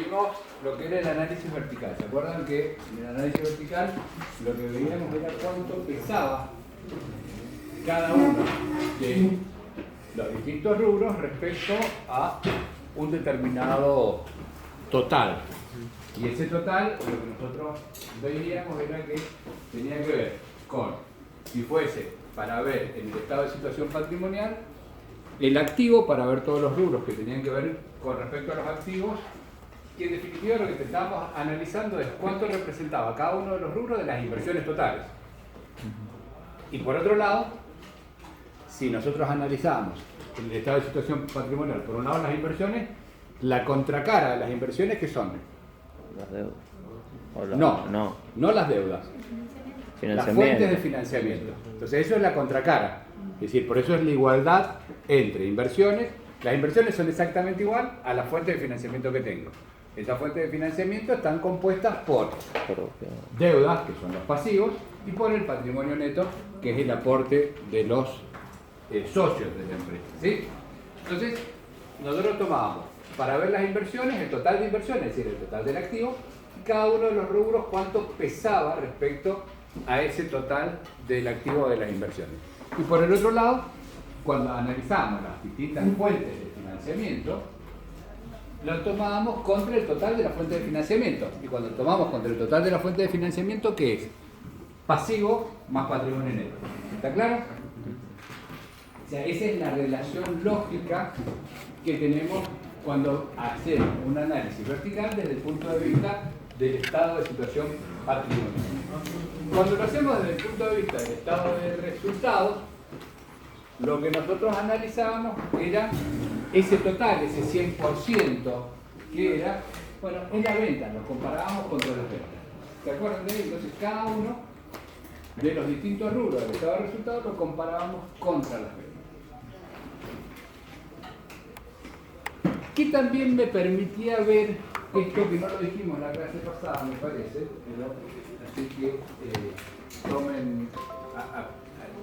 vimos lo que era el análisis vertical. ¿Se acuerdan que en el análisis vertical lo que veíamos era cuánto pesaba cada uno de los distintos rubros respecto a un determinado total? Y ese total, lo que nosotros veíamos era que tenía que ver con, si fuese para ver en el estado de situación patrimonial, el activo para ver todos los rubros que tenían que ver con respecto a los activos, y en definitiva lo que estábamos analizando es cuánto representaba cada uno de los rubros de las inversiones totales. Y por otro lado, si nosotros analizábamos en el estado de situación patrimonial, por un lado las inversiones, la contracara de las inversiones, ¿qué son? Las deudas. No las deudas. Las fuentes de financiamiento. Entonces eso es la contracara. Es decir, por eso es la igualdad entre inversiones. Las inversiones son exactamente igual a la fuente de financiamiento que tengo. Esas fuentes de financiamiento están compuestas por deudas, que son los pasivos, y por el patrimonio neto, que es el aporte de los socios de la empresa. ¿Sí? Entonces, nosotros tomábamos para ver las inversiones, el total de inversiones, es decir, el total del activo, y cada uno de los rubros cuánto pesaba respecto a ese total del activo de las inversiones. Y por el otro lado, cuando analizamos las distintas fuentes de financiamiento, lo tomábamos contra el total de la fuente de financiamiento. Y cuando tomamos contra el total de la fuente de financiamiento, ¿qué es? Pasivo más patrimonio neto. ¿Está claro? O sea, esa es la relación lógica que tenemos cuando hacemos un análisis vertical desde el punto de vista del estado de situación patrimonial. Cuando lo hacemos desde el punto de vista del estado de resultados, lo que nosotros analizábamos era ese total, ese 100% que era, bueno, en la venta, lo comparábamos contra las ventas. ¿Se acuerdan de eso? Entonces cada uno de los distintos rubros del estado de resultados lo comparábamos contra las ventas. Que también me permitía ver esto, que no lo dijimos en la clase pasada, me parece, pero así que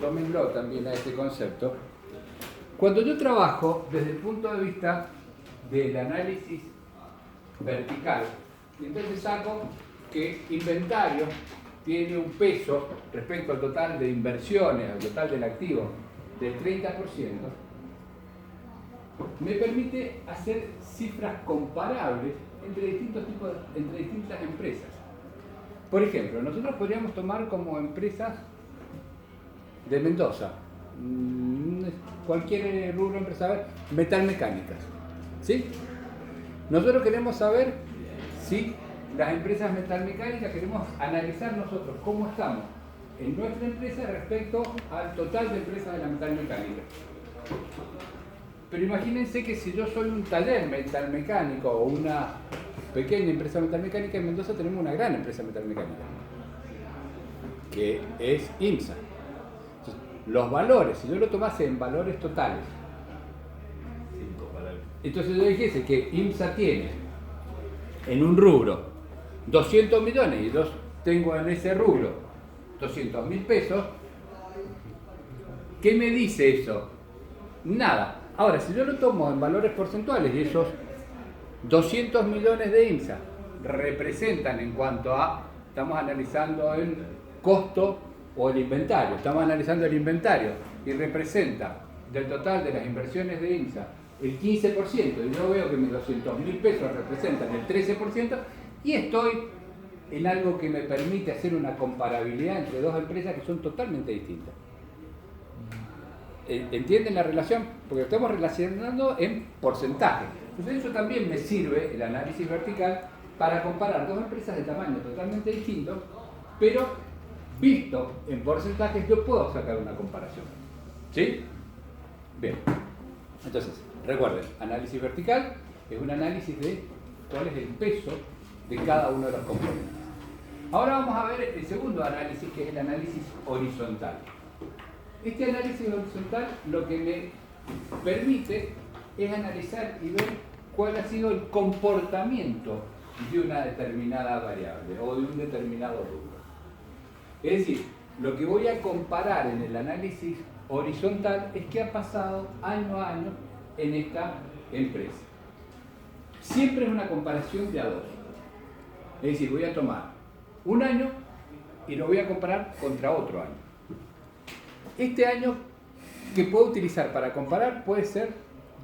tómenlo también a este concepto. Cuando yo trabajo desde el punto de vista del análisis vertical, entonces saco que inventario tiene un peso respecto al total de inversiones, al total del activo, del 30%, me permite hacer cifras comparables entre distintas empresas. Por ejemplo, nosotros podríamos tomar como empresas de Mendoza, cualquier rubro empresarial, metalmecánicas. ¿Sí? Nosotros queremos saber si las empresas metalmecánicas, queremos analizar nosotros cómo estamos en nuestra empresa respecto al total de empresas de la metalmecánica. Pero imagínense que si yo soy un taller metalmecánico o una pequeña empresa metalmecánica, en Mendoza tenemos una gran empresa metalmecánica, que es IMSA. Entonces, los valores, si yo lo tomase en valores totales, entonces yo dijese que IMSA tiene en un rubro 200 millones y yo tengo en ese rubro 200.000 pesos, ¿qué me dice eso? Nada. Ahora, si yo lo tomo en valores porcentuales y esos 200 millones de IMSA representan en cuanto a, estamos analizando el costo o el inventario, estamos analizando el inventario y representa del total de las inversiones de IMSA el 15%, y yo veo que mis 200.000 pesos representan el 13%, y estoy en algo que me permite hacer una comparabilidad entre dos empresas que son totalmente distintas. ¿Entienden la relación? Porque estamos relacionando en porcentaje. Entonces eso también me sirve, el análisis vertical, para comparar dos empresas de tamaño totalmente distinto, pero visto en porcentajes yo puedo sacar una comparación. ¿Sí? Bien. Entonces, recuerden, análisis vertical es un análisis de cuál es el peso de cada uno de los componentes. Ahora vamos a ver el segundo análisis, que es el análisis horizontal. Este análisis horizontal lo que me permite es analizar y ver cuál ha sido el comportamiento de una determinada variable o de un determinado rubro. Es decir, lo que voy a comparar en el análisis horizontal es qué ha pasado año a año en esta empresa. siempre es una comparación de a dos. Es decir, voy a tomar un año y lo voy a comparar contra otro año. Este año que puedo utilizar para comparar puede ser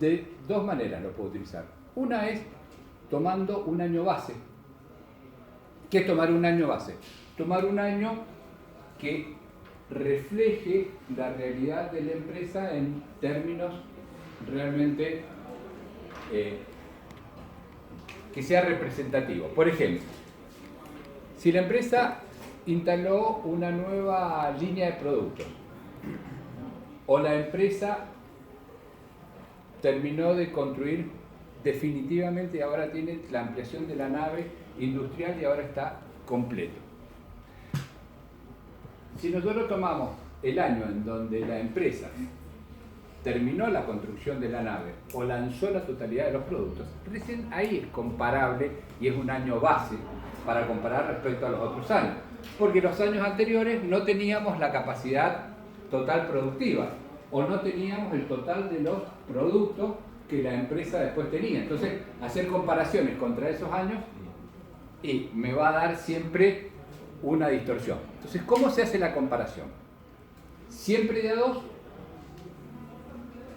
de dos maneras, lo puedo utilizar. Una es tomando un año base. ¿Qué es tomar un año base? Tomar un año que refleje la realidad de la empresa en términos realmente que sea representativo. Por ejemplo, si la empresa instaló una nueva línea de productos o la empresa terminó de construir definitivamente y ahora tiene la ampliación de la nave industrial y ahora está completo. Si nosotros tomamos el año en donde la empresa terminó la construcción de la nave o lanzó la totalidad de los productos, recién ahí es comparable y es un año base para comparar respecto a los otros años. Porque los años anteriores no teníamos la capacidad total productiva o no teníamos el total de los productos que la empresa después tenía. Entonces, hacer comparaciones contra esos años y me va a dar siempre una distorsión. Entonces, ¿cómo se hace la comparación? Siempre de a dos.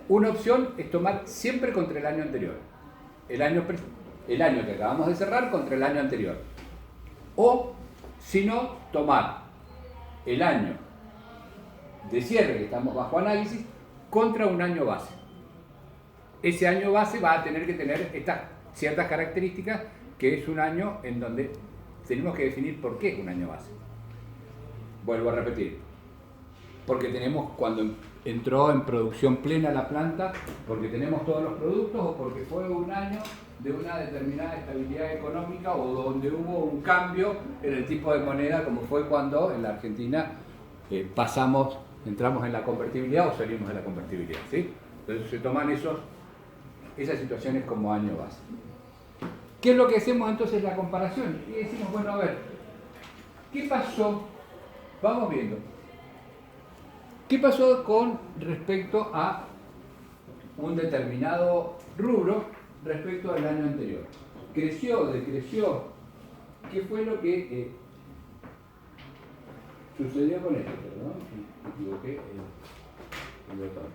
Una opción es tomar siempre contra el año anterior. El año que acabamos de cerrar contra el año anterior. O, si no, tomar el año de cierre, que estamos bajo análisis, contra un año base. Ese año base va a tener que tener estas ciertas características, que es un año en donde tenemos que definir por qué es un año base. Vuelvo a repetir. Porque tenemos cuando entró en producción plena la planta, porque tenemos todos los productos o porque fue un año de una determinada estabilidad económica o donde hubo un cambio en el tipo de moneda, como fue cuando en la Argentina entramos en la convertibilidad o salimos de la convertibilidad, ¿sí? Entonces se toman esas situaciones como año base. ¿Qué es lo que hacemos entonces la comparación? Y decimos, bueno, a ver, ¿qué pasó? Vamos viendo. ¿Qué pasó con respecto a un determinado rubro respecto al año anterior? ¿Creció, decreció? ¿Qué fue lo que sucedió con esto? Perdón, me equivoqué el botón.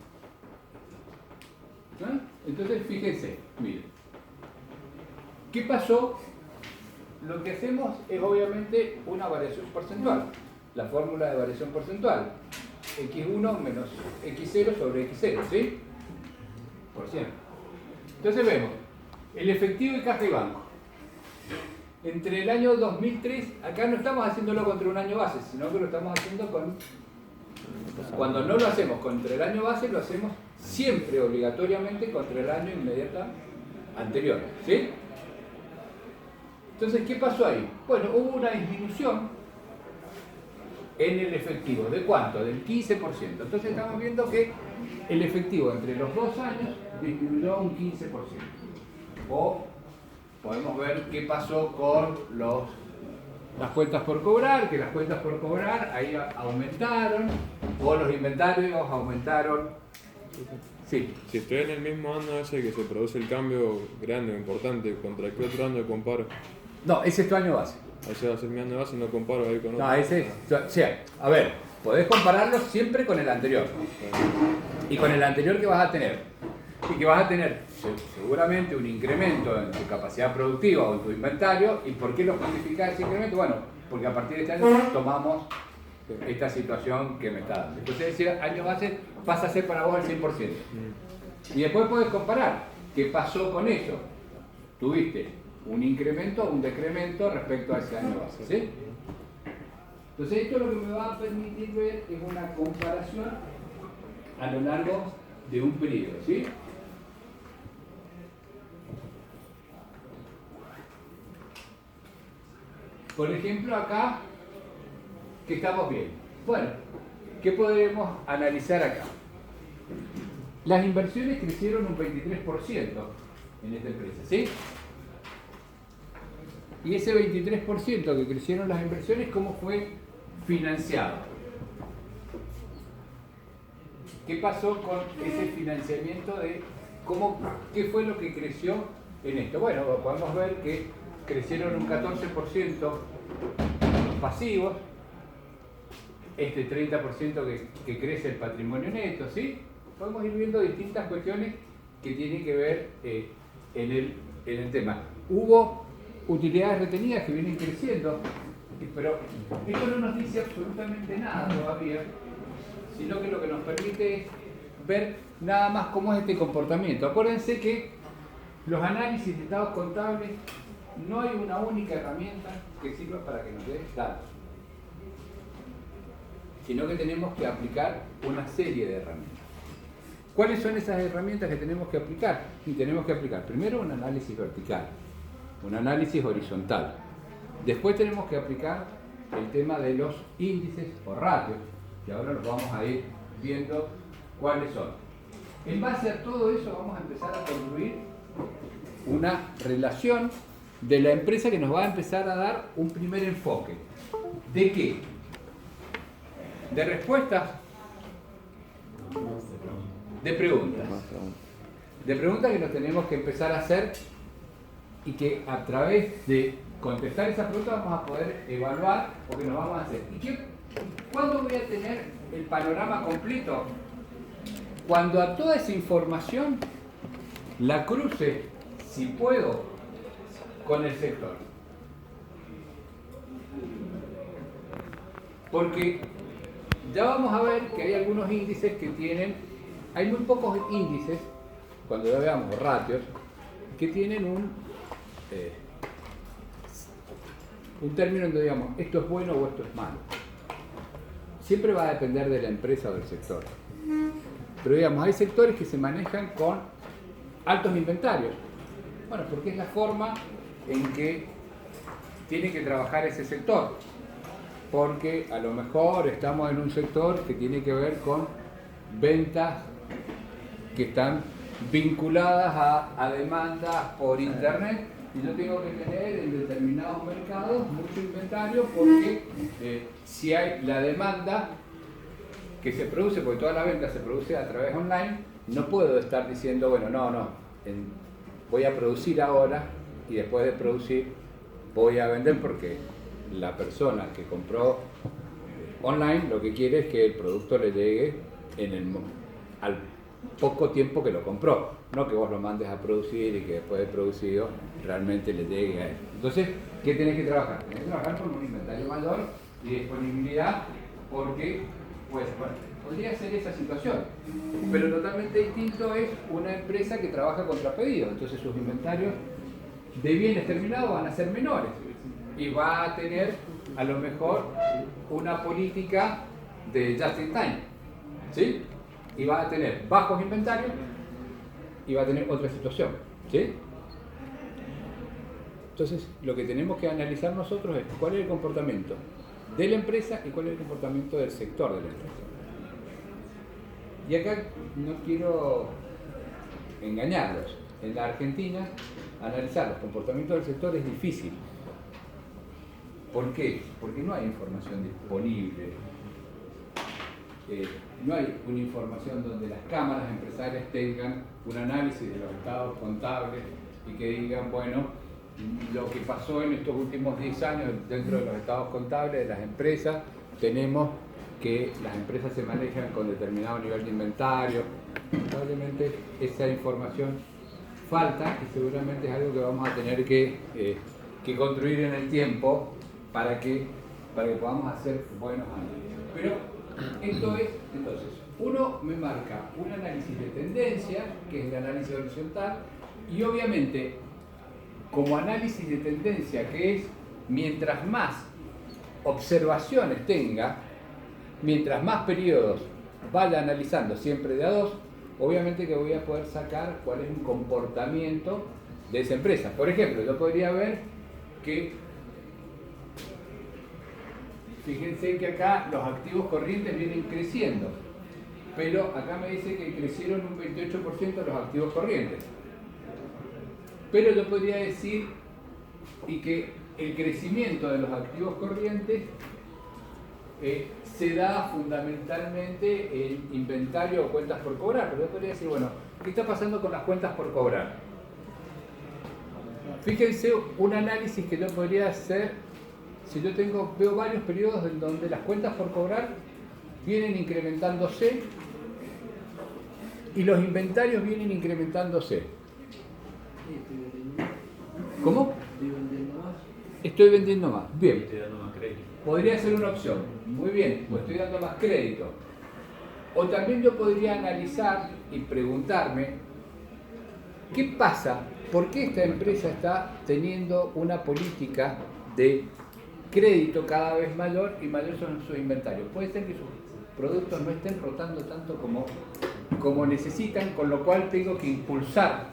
¿Ah? Entonces, fíjense, miren. ¿Qué pasó? Lo que hacemos es obviamente una variación porcentual. La fórmula de variación porcentual. X1 menos X0 sobre X0, ¿sí? Por ciento. Entonces vemos el efectivo de caja y banco. Entre el año 2003, acá no estamos haciéndolo contra un año base, sino que lo estamos haciendo con... Cuando no lo hacemos contra el año base, lo hacemos siempre obligatoriamente contra el año inmediato anterior, ¿sí? Entonces, ¿qué pasó ahí? Bueno, hubo una disminución en el efectivo. ¿De cuánto? Del 15%. Entonces estamos viendo que el efectivo entre los 2 años disminuyó un 15%. O podemos ver qué pasó con las cuentas por cobrar, que las cuentas por cobrar ahí aumentaron, o los inventarios aumentaron. Sí. Si estoy en el mismo año ese que se produce el cambio grande o importante, ¿contra qué otro año comparo? No, ese es tu año base. Ese va a ser mi año base y no comparo ahí con otro. No, o sea, a ver, podés compararlo siempre con el anterior. Y con el anterior que vas a tener. Y que vas a tener seguramente un incremento en tu capacidad productiva o en tu inventario. ¿Y por qué lo justificás ese incremento? Bueno, porque a partir de este año tomamos esta situación que me está dando. Entonces ese año base pasa a ser para vos el 100%. Y después podés comparar qué pasó con eso. Tuviste un incremento o un decremento respecto a ese año base, ¿sí? Entonces esto lo que me va a permitir ver es una comparación a lo largo de un periodo, ¿sí? Por ejemplo, acá, ¿qué estamos viendo? Bueno, ¿qué podemos analizar acá? Las inversiones crecieron un 23% en esta empresa, ¿sí? Y ese 23% que crecieron las inversiones, ¿cómo fue financiado? ¿Qué pasó con ese financiamiento qué fue lo que creció en esto? Bueno, podemos ver que crecieron un 14% los pasivos, este 30% que crece el patrimonio neto, ¿sí? Podemos ir viendo distintas cuestiones que tienen que ver en el tema. Hubo utilidades retenidas que vienen creciendo, pero esto no nos dice absolutamente nada todavía, sino que lo que nos permite es ver nada más cómo es este comportamiento. Acuérdense que los análisis de estados contables no hay una única herramienta que sirva para que nos dé datos, sino que tenemos que aplicar una serie de herramientas. ¿Cuáles son esas herramientas que tenemos que aplicar? Y tenemos que aplicar primero un análisis vertical, un análisis horizontal. Después tenemos que aplicar el tema de los índices o ratios, que ahora los vamos a ir viendo cuáles son. En base a todo eso vamos a empezar a construir una relación de la empresa que nos va a empezar a dar un primer enfoque. ¿De qué? De respuestas, de preguntas. De preguntas que nos tenemos que empezar a hacer y que a través de contestar esas preguntas vamos a poder evaluar lo que nos vamos a hacer. ¿Cuándo voy a tener el panorama completo? Cuando a toda esa información la cruce, si puedo, con el sector. Porque ya vamos a ver que hay algunos índices que tienen, hay muy pocos índices, cuando ya veamos ratios, que tienen un término donde digamos, esto es bueno o esto es malo. Siempre va a depender de la empresa o del sector. Pero digamos, hay sectores que se manejan con altos inventarios. Bueno, porque es la forma en que tiene que trabajar ese sector. Porque a lo mejor estamos en un sector que tiene que ver con ventas que están vinculadas a demandas por internet, y yo tengo que tener en determinados mercados mucho inventario porque si hay la demanda que se produce, porque toda la venta se produce a través online, no puedo estar diciendo, bueno, voy a producir ahora y después de producir voy a vender, porque la persona que compró online lo que quiere es que el producto le llegue al poco tiempo que lo compró, no que vos lo mandes a producir y que después de producido realmente le llegue a él. Entonces, ¿qué tenés que trabajar? Tenés que trabajar con un inventario mayor y disponibilidad, porque pues, bueno, podría ser esa situación, pero totalmente distinto es una empresa que trabaja contra pedido. Entonces sus inventarios de bienes terminados van a ser menores y va a tener a lo mejor una política de just in time, ¿sí? Y va a tener bajos inventarios y va a tener otra situación, ¿sí? Entonces, lo que tenemos que analizar nosotros es cuál es el comportamiento de la empresa y cuál es el comportamiento del sector de la empresa. Y acá no quiero engañarlos. En la Argentina, analizar los comportamientos del sector es difícil. ¿Por qué? Porque no hay información disponible. No hay una información donde las cámaras empresarias tengan un análisis de los estados contables y que digan, bueno, lo que pasó en estos últimos 10 años dentro de los estados contables de las empresas, tenemos que las empresas se manejan con determinado nivel de inventario. Probablemente esa información falta y seguramente es algo que vamos a tener que construir en el tiempo para que podamos hacer buenos análisis. Pero esto es, entonces, uno me marca un análisis de tendencia, que es el análisis horizontal, y obviamente, como análisis de tendencia, que es mientras más observaciones tenga, mientras más periodos vaya analizando siempre de a dos, obviamente que voy a poder sacar cuál es un comportamiento de esa empresa. Por ejemplo, yo podría ver que, fíjense que acá los activos corrientes vienen creciendo, pero acá me dice que crecieron un 28% los activos corrientes. Pero yo podría decir y que el crecimiento de los activos corrientes se da fundamentalmente en inventario o cuentas por cobrar. Pero yo podría decir, bueno, ¿qué está pasando con las cuentas por cobrar? fíjense un análisis que yo podría hacer si yo veo varios periodos en donde las cuentas por cobrar vienen incrementándose y los inventarios vienen incrementándose. ¿Cómo? Estoy vendiendo más. Bien. Estoy dando más crédito. Podría ser una opción. Muy bien, pues estoy dando más crédito. O también yo podría analizar y preguntarme, ¿qué pasa? ¿Por qué esta empresa está teniendo una política de crédito cada vez mayor y mayor son sus inventarios? Puede ser que sus productos no estén rotando tanto como necesitan, con lo cual tengo que impulsar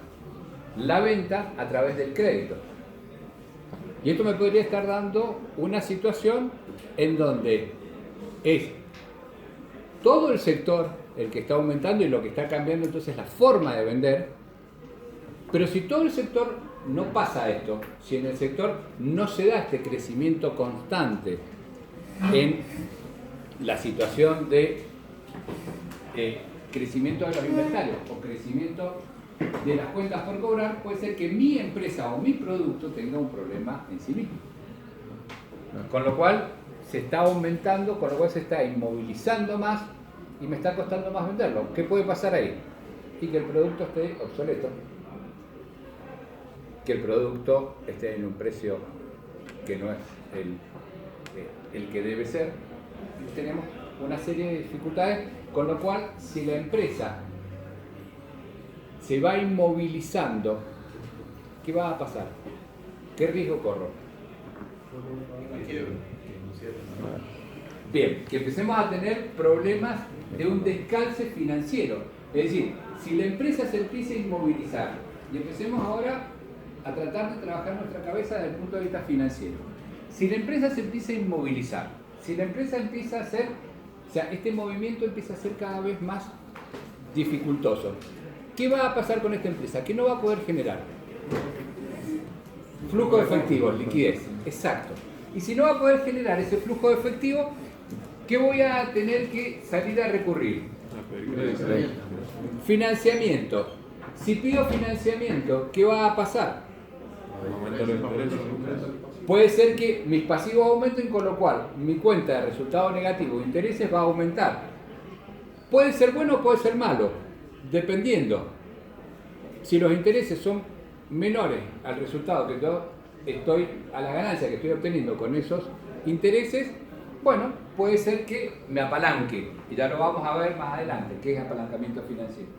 la venta a través del crédito. Y esto me podría estar dando una situación en donde es todo el sector el que está aumentando y lo que está cambiando entonces la forma de vender. Pero si todo el sector no pasa esto, si en el sector no se da este crecimiento constante en la situación de crecimiento de los inventarios o crecimiento de las cuentas por cobrar, puede ser que mi empresa o mi producto tenga un problema en sí mismo. Con lo cual se está aumentando, con lo cual se está inmovilizando más y me está costando más venderlo. ¿Qué puede pasar ahí? Y que el producto esté obsoleto, que el producto esté en un precio que no es el que debe ser. Tenemos una serie de dificultades, con lo cual si la empresa se va inmovilizando, ¿qué va a pasar? ¿Qué riesgo corro? Bien, que empecemos a tener problemas de un descalce financiero. Es decir, si la empresa se empieza a inmovilizar y empecemos ahora a tratar de trabajar nuestra cabeza desde el punto de vista financiero. Si la empresa se empieza a inmovilizar, si la empresa empieza a hacer, o sea, este movimiento empieza a ser cada vez más dificultoso, ¿qué va a pasar con esta empresa? ¿Qué no va a poder generar? Flujo de efectivo, liquidez, exacto. Y si no va a poder generar ese flujo de efectivo, ¿qué voy a tener que salir a recurrir? Financiamiento. Si pido financiamiento, ¿qué va a pasar? Puede ser que mis pasivos aumenten, con lo cual mi cuenta de resultado negativo de intereses va a aumentar. Puede ser bueno o puede ser malo, dependiendo. Si los intereses son menores al resultado que yo estoy, a la ganancia que estoy obteniendo con esos intereses, bueno, puede ser que me apalanque, y ya lo vamos a ver más adelante, qué es apalancamiento financiero.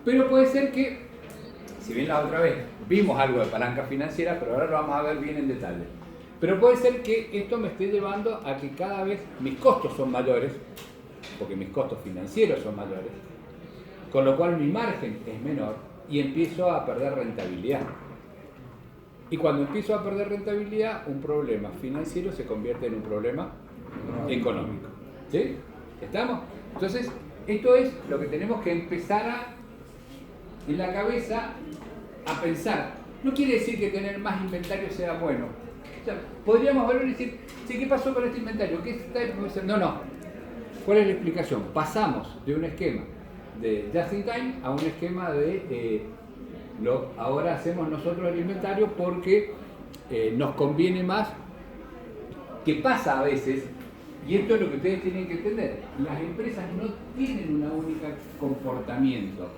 Pero puede ser que, si bien la otra vez vimos algo de palanca financiera, pero ahora lo vamos a ver bien en detalle. Pero puede ser que esto me esté llevando a que cada vez mis costos son mayores, porque mis costos financieros son mayores, con lo cual mi margen es menor y empiezo a perder rentabilidad. Y cuando empiezo a perder rentabilidad, un problema financiero se convierte en un problema económico. ¿Sí? ¿Estamos? Entonces, esto es lo que tenemos que empezar en la cabeza a pensar. No quiere decir que tener más inventario sea bueno. O sea, podríamos verlo y decir, sí, ¿qué pasó con este inventario? ¿Qué está? No. ¿Cuál es la explicación? Pasamos de un esquema de just in time a un esquema de ahora hacemos nosotros el inventario porque nos conviene más. ¿Qué pasa a veces? Y esto es lo que ustedes tienen que entender. Las empresas no tienen una única comportamiento.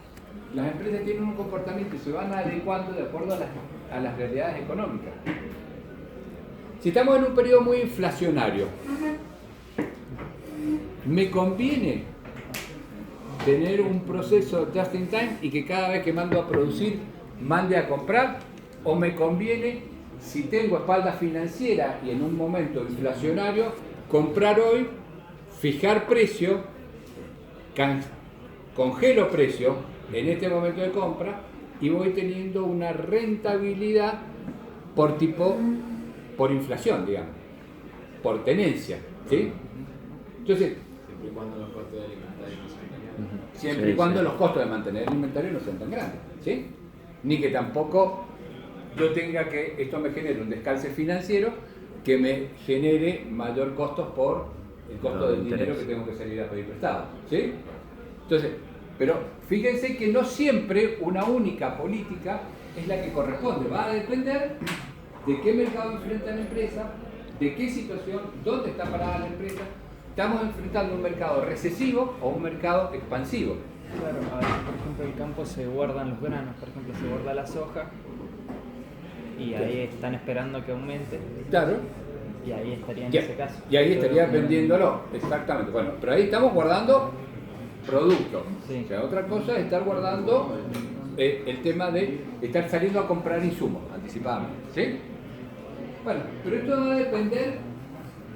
Las empresas tienen un comportamiento y se van adecuando de acuerdo a las realidades económicas. Si estamos en un periodo muy inflacionario, ¿me conviene tener un proceso just in time y que cada vez que mando a producir, mande a comprar? ¿O me conviene, si tengo espalda financiera y en un momento inflacionario, comprar hoy, fijar precio, congelo precio en este momento de compra y voy teniendo una rentabilidad por inflación, digamos, por tenencia, ¿sí? Entonces, siempre y cuando los costos del inventario no sean tan grandes. Siempre y cuando los costos de mantener el inventario no sean tan grandes, ¿sí? Ni que tampoco yo tenga que, esto me genere un descalce financiero que me genere mayor costos por el costo del dinero que tengo que salir a pedir prestado, ¿sí? Entonces, pero fíjense que no siempre una única política es la que corresponde. Va a depender de qué mercado enfrenta la empresa, de qué situación, dónde está parada la empresa. Estamos enfrentando un mercado recesivo o un mercado expansivo. Claro, a ver, por ejemplo, el campo se guardan los granos, por ejemplo, se guarda la soja y ahí están esperando que aumente. Claro. Y ahí estaría en Ya, ese caso. y ahí estarías vendiéndolo, exactamente. Bueno, pero ahí estamos guardando producto. Sí. O sea, otra cosa es estar guardando el tema de estar saliendo a comprar insumos anticipadamente. ¿Sí? Bueno, pero esto va a depender.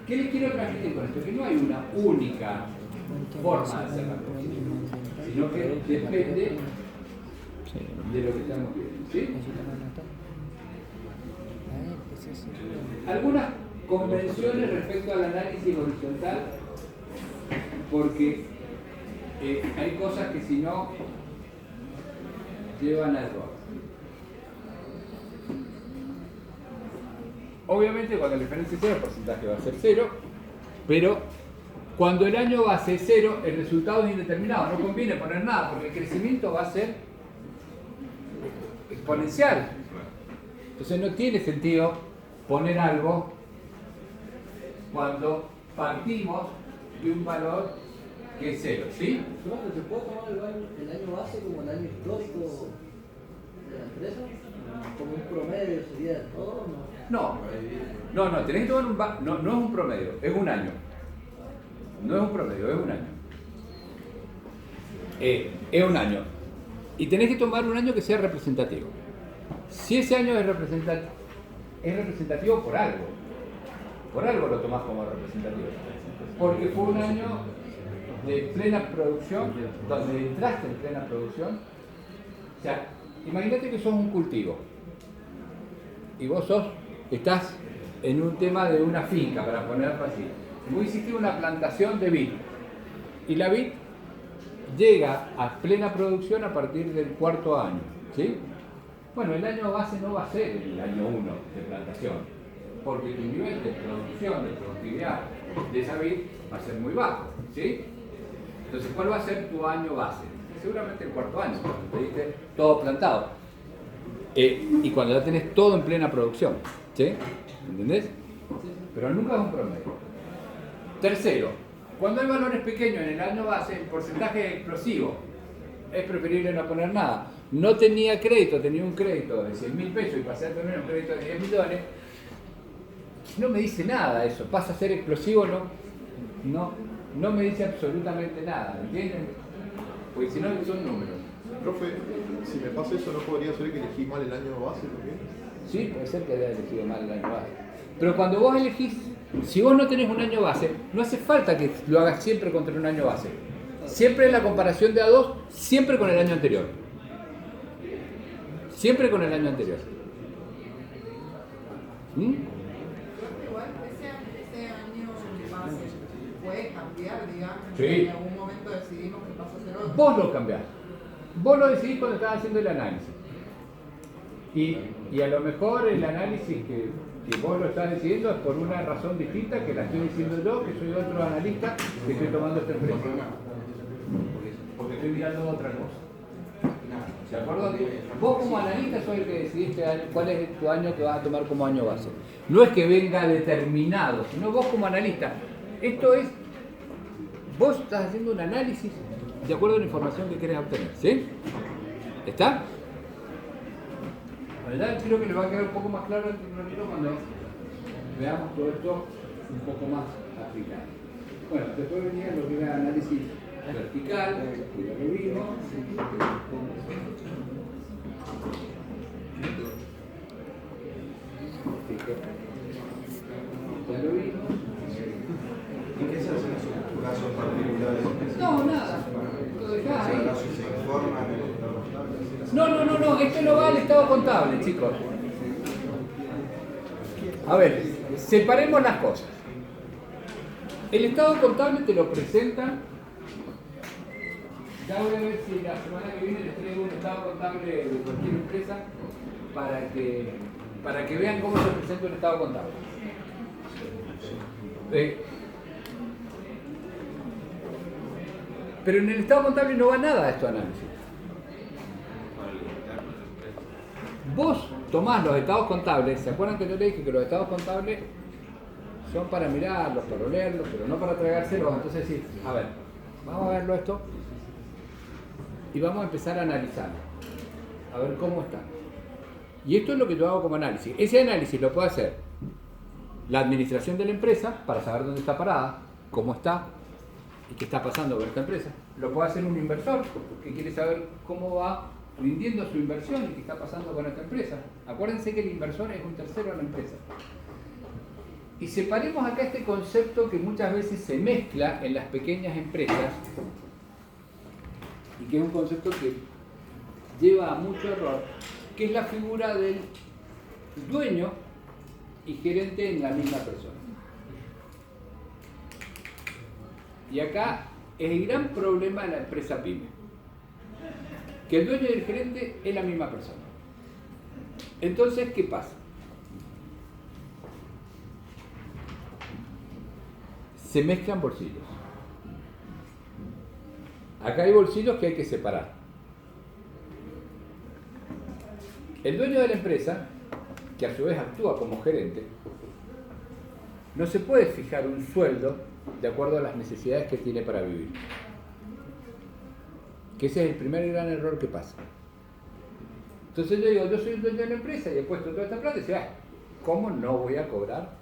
¿Qué les quiero transmitir con esto? Que no hay una única forma de hacer la cosa, sino que depende de lo que estamos viendo. ¿Sí? Algunas convenciones respecto al análisis horizontal, porque hay cosas que si no llevan a error. Obviamente cuando la diferencia es cero, el porcentaje va a ser cero, pero cuando el año base es cero, el resultado es indeterminado. No conviene poner nada, porque el crecimiento va a ser exponencial. Entonces no tiene sentido poner algo cuando partimos de un valor que es cero, ¿sí? ¿Se puede tomar el año base como el año histórico de la empresa? ¿Como un promedio sería de todo? No, tenés que tomar no es un promedio, es un año. No es un promedio, es un año. Es un año. Y tenés que tomar un año que sea representativo. Si ese año es representativo por algo lo tomás como representativo. Porque fue un año de plena producción, donde entraste en plena producción. O sea, imagínate que sos un cultivo y vos estás en un tema de una finca, para ponerlo así. Vos hiciste una plantación de vid y la vid llega a plena producción a partir del cuarto año, ¿sí? Bueno, el año base no va a ser el año 1 de plantación, porque tu nivel de producción, de productividad de esa vid va a ser muy bajo, ¿sí? Entonces, ¿cuál va a ser tu año base? Seguramente el cuarto año, cuando te diste todo plantado. Y cuando ya tenés todo en plena producción, ¿sí? ¿Entendés? Pero nunca es un promedio. Tercero, cuando hay valores pequeños en el año base, el porcentaje es explosivo. Es preferible no poner nada. No tenía crédito, tenía un crédito de 100.000 pesos y pasé a tener un crédito de 10 millones. No me dice nada eso, pasa a ser explosivo, no me dice absolutamente nada, ¿entienden? Porque si no son números. Profe, si me pasa eso, ¿no podría ser que elegí mal el año base también? Sí, puede ser que haya elegido mal el año base. Pero cuando vos elegís, si vos no tenés un año base, no hace falta que lo hagas siempre contra un año base. Siempre en la comparación de A2, siempre con el año anterior. Siempre con el año anterior. Igual ese año base puede cambiar, digamos, Sí. en algún momento decidimos que pasa a ser otro. Vos lo cambiás. Vos lo decidís cuando estás haciendo el análisis. Y a lo mejor el análisis que vos lo estás decidiendo es por una razón distinta que la estoy diciendo yo, que soy otro analista que estoy tomando esta empresa. Porque estoy mirando otra cosa. ¿De acuerdo? Vos como analista sos el que decidiste cuál es tu año que vas a tomar como año base. No es que venga determinado, sino vos como analista. Esto es, vos estás haciendo un análisis de acuerdo a la información que querés obtener, ¿sí? ¿Está? Bueno, ya creo que le va a quedar un poco más claro cuando veamos todo esto un poco más aplicado. Bueno, después venía lo que era análisis vertical, que ya lo vimos. Ya lo vimos. ¿Y qué se hace en esos casos particulares? No, nada. Lo dejás ahí. ¿Acaso se informan en el estado contable? No, esto no va al estado contable, chicos. A ver, separemos las cosas. El estado contable te lo presentan. Ya voy a ver si la semana que viene les traigo un estado contable de cualquier empresa para que vean cómo se presenta un estado contable. Pero en el estado contable no va nada de esto análisis. Vos tomás los estados contables, ¿se acuerdan que yo le dije que los estados contables son para mirarlos, para leerlos, pero no para tragárselos? Entonces sí, a ver, vamos a verlo esto y vamos a empezar a analizarlo, a ver cómo está. Y esto es lo que yo hago como análisis. Ese análisis lo puede hacer la administración de la empresa para saber dónde está parada, cómo está y qué está pasando con esta empresa. Lo puede hacer un inversor que quiere saber cómo va rindiendo su inversión y qué está pasando con esta empresa. Acuérdense que el inversor es un tercero en la empresa. Y separemos acá este concepto que muchas veces se mezcla en las pequeñas empresas y que es un concepto que lleva a mucho error, que es la figura del dueño y gerente en la misma persona. Y acá es el gran problema de la empresa pyme, que el dueño y el gerente es la misma persona. Entonces, ¿qué pasa? Se mezclan bolsillos. Acá hay bolsillos que hay que separar. El dueño de la empresa, que a su vez actúa como gerente, no se puede fijar un sueldo de acuerdo a las necesidades que tiene para vivir. Que ese es el primer gran error que pasa. Entonces yo digo, yo soy el dueño de la empresa y he puesto toda esta plata y dice, ¿cómo no voy a cobrar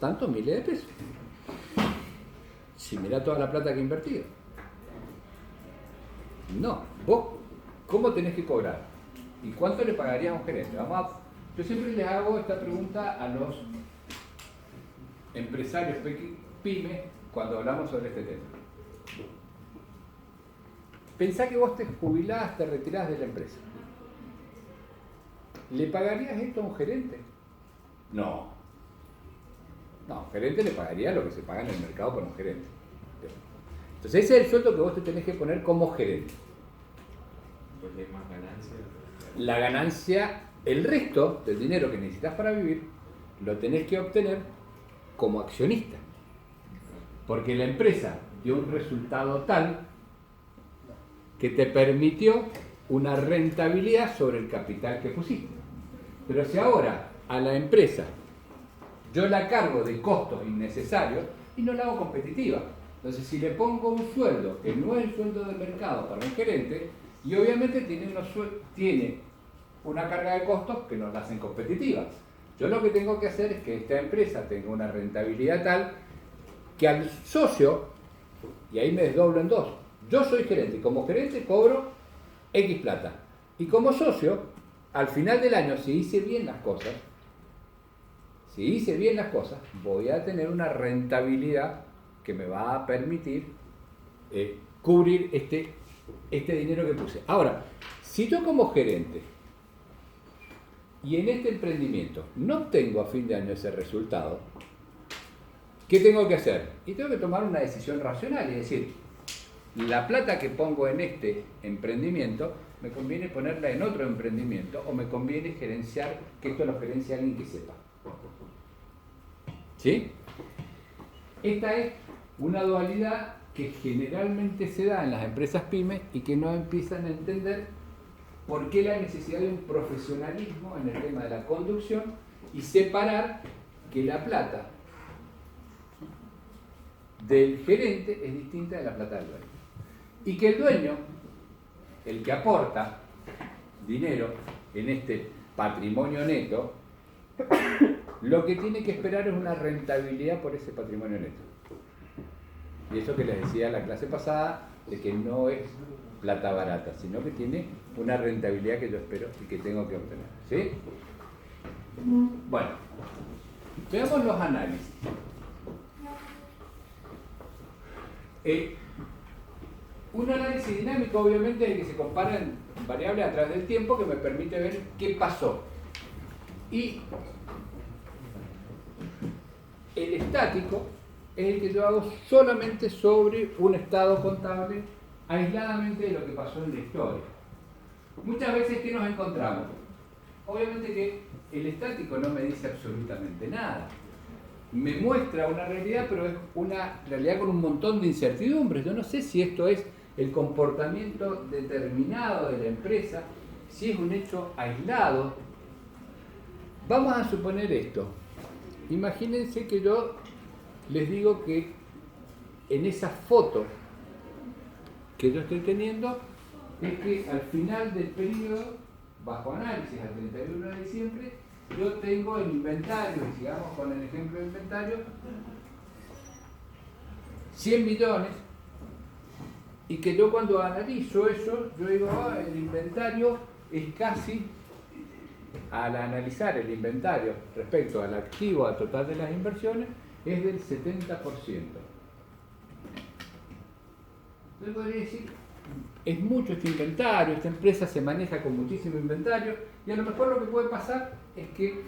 tantos miles de pesos? Si mira toda la plata que he invertido. No, vos, ¿cómo tenés que cobrar? ¿Y cuánto le pagarías a un gerente? Yo siempre les hago esta pregunta a los empresarios pymes cuando hablamos sobre este tema. Pensá que vos te jubilás, te retirás de la empresa. ¿Le pagarías esto a un gerente? No. No, a un gerente le pagaría lo que se paga en el mercado por un gerente. Entonces ese es el sueldo que vos te tenés que poner como gerente. Porque hay más ganancia. La ganancia, el resto del dinero que necesitas para vivir, lo tenés que obtener como accionista. Porque la empresa dio un resultado tal que te permitió una rentabilidad sobre el capital que pusiste. Pero si ahora a la empresa yo la cargo de costos innecesarios y no la hago competitiva. Entonces si le pongo un sueldo que no es el sueldo del mercado para un gerente, y obviamente tiene una carga de costos que nos la hacen competitiva. Yo lo que tengo que hacer es que esta empresa tenga una rentabilidad tal que al socio, y ahí me desdoblo en dos, yo soy gerente y como gerente cobro X plata. Y como socio, al final del año, si hice bien las cosas, voy a tener una rentabilidad que me va a permitir cubrir este dinero que puse. Ahora, si yo como gerente y en este emprendimiento no obtengo a fin de año ese resultado, ¿qué tengo que hacer? Y tengo que tomar una decisión racional y decir, la plata que pongo en este emprendimiento, me conviene ponerla en otro emprendimiento o me conviene gerenciar, que esto lo gerencie alguien que sepa. ¿Sí? Esta es una dualidad que generalmente se da en las empresas pymes y que no empiezan a entender por qué la necesidad de un profesionalismo en el tema de la conducción y separar que la plata del gerente es distinta de la plata del dueño. Y que el dueño, el que aporta dinero en este patrimonio neto, lo que tiene que esperar es una rentabilidad por ese patrimonio neto. Y eso que les decía en la clase pasada, de que no es plata barata, sino que tiene una rentabilidad que yo espero y que tengo que obtener. ¿Sí? Bueno, veamos los análisis. Un análisis dinámico obviamente es el que se comparan variables a través del tiempo, que me permite ver qué pasó. Y el estático es el que yo hago solamente sobre un estado contable, aisladamente de lo que pasó en la historia. Muchas veces, ¿qué nos encontramos? Obviamente que el estático no me dice absolutamente nada. Me muestra una realidad, pero es una realidad con un montón de incertidumbres. Yo no sé si esto es el comportamiento determinado de la empresa, si es un hecho aislado, vamos a suponer esto. Imagínense que yo les digo que en esa foto que yo estoy teniendo es que al final del periodo, bajo análisis al 31 de diciembre, yo tengo el inventario, y sigamos con el ejemplo de inventario, 100 millones, y que yo cuando analizo eso, yo digo, el inventario es casi, al analizar el inventario respecto al activo a total de las inversiones, es del 70%. Entonces podría decir, es mucho este inventario, esta empresa se maneja con muchísimo inventario, y a lo mejor lo que puede pasar es que,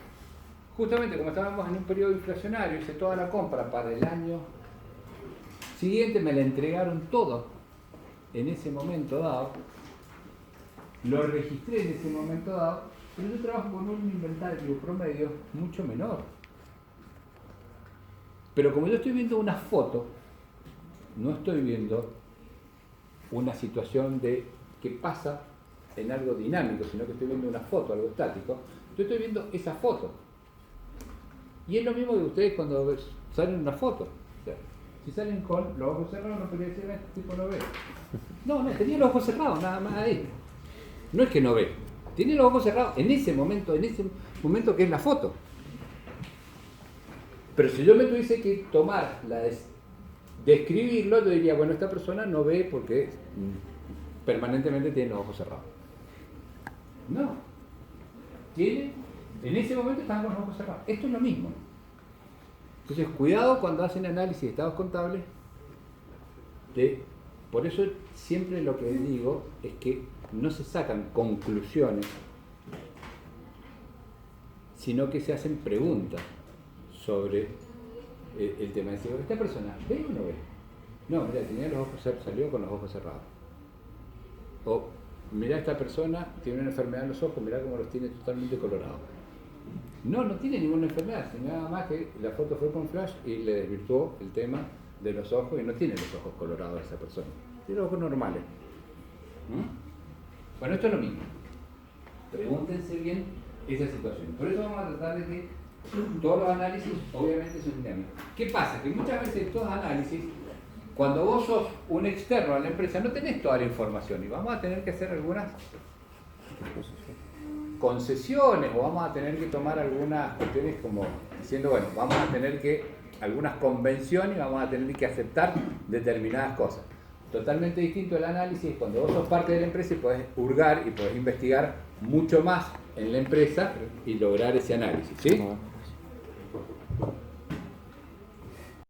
justamente como estábamos en un periodo inflacionario, hice toda la compra para el año siguiente, me la entregaron todo en ese momento dado, lo registré en ese momento dado, pero yo trabajo con un inventario promedio mucho menor. Pero como yo estoy viendo una foto, no estoy viendo una situación de que pasa en algo dinámico, sino que estoy viendo una foto, algo estático, yo estoy viendo esa foto. Y es lo mismo que ustedes cuando salen una foto. O sea, si salen con los ojos cerrados, no podría decir, este tipo no ve. No, tenía los ojos cerrados, nada más ahí. No es que no ve, tiene los ojos cerrados en ese momento que es la foto. Pero si yo me tuviese que tomar describirlo, yo diría, bueno, esta persona no ve porque permanentemente tiene los ojos cerrados. No. En ese momento estaban con los ojos cerrados. Esto es lo mismo. Entonces, cuidado cuando hacen análisis de estados contables. Por eso siempre lo que digo es que no se sacan conclusiones, sino que se hacen preguntas sobre el tema. Decir, ¿esta persona ve o no ve? No, mira, tenía los ojos cerrados, salió con los ojos cerrados. O, mira, esta persona tiene una enfermedad en los ojos, mira cómo los tiene totalmente colorados. No tiene ninguna enfermedad, sino nada más que la foto fue con flash y le desvirtuó el tema de los ojos y no tiene los ojos colorados esa persona. Tiene los ojos normales. Bueno, esto es lo mismo. Pregúntense bien esa situación. Por eso vamos a tratar de que todos los análisis, obviamente, son dinámicos. ¿Qué pasa? Que muchas veces estos análisis, cuando vos sos un externo a la empresa, no tenés toda la información y vamos a tener que hacer algunas concesiones o vamos a tener que tomar algunas cuestiones como diciendo, bueno, vamos a tener que, algunas convenciones y vamos a tener que aceptar determinadas cosas. Totalmente distinto el análisis cuando vos sos parte de la empresa y podés hurgar y podés investigar mucho más en la empresa y lograr ese análisis, ¿sí?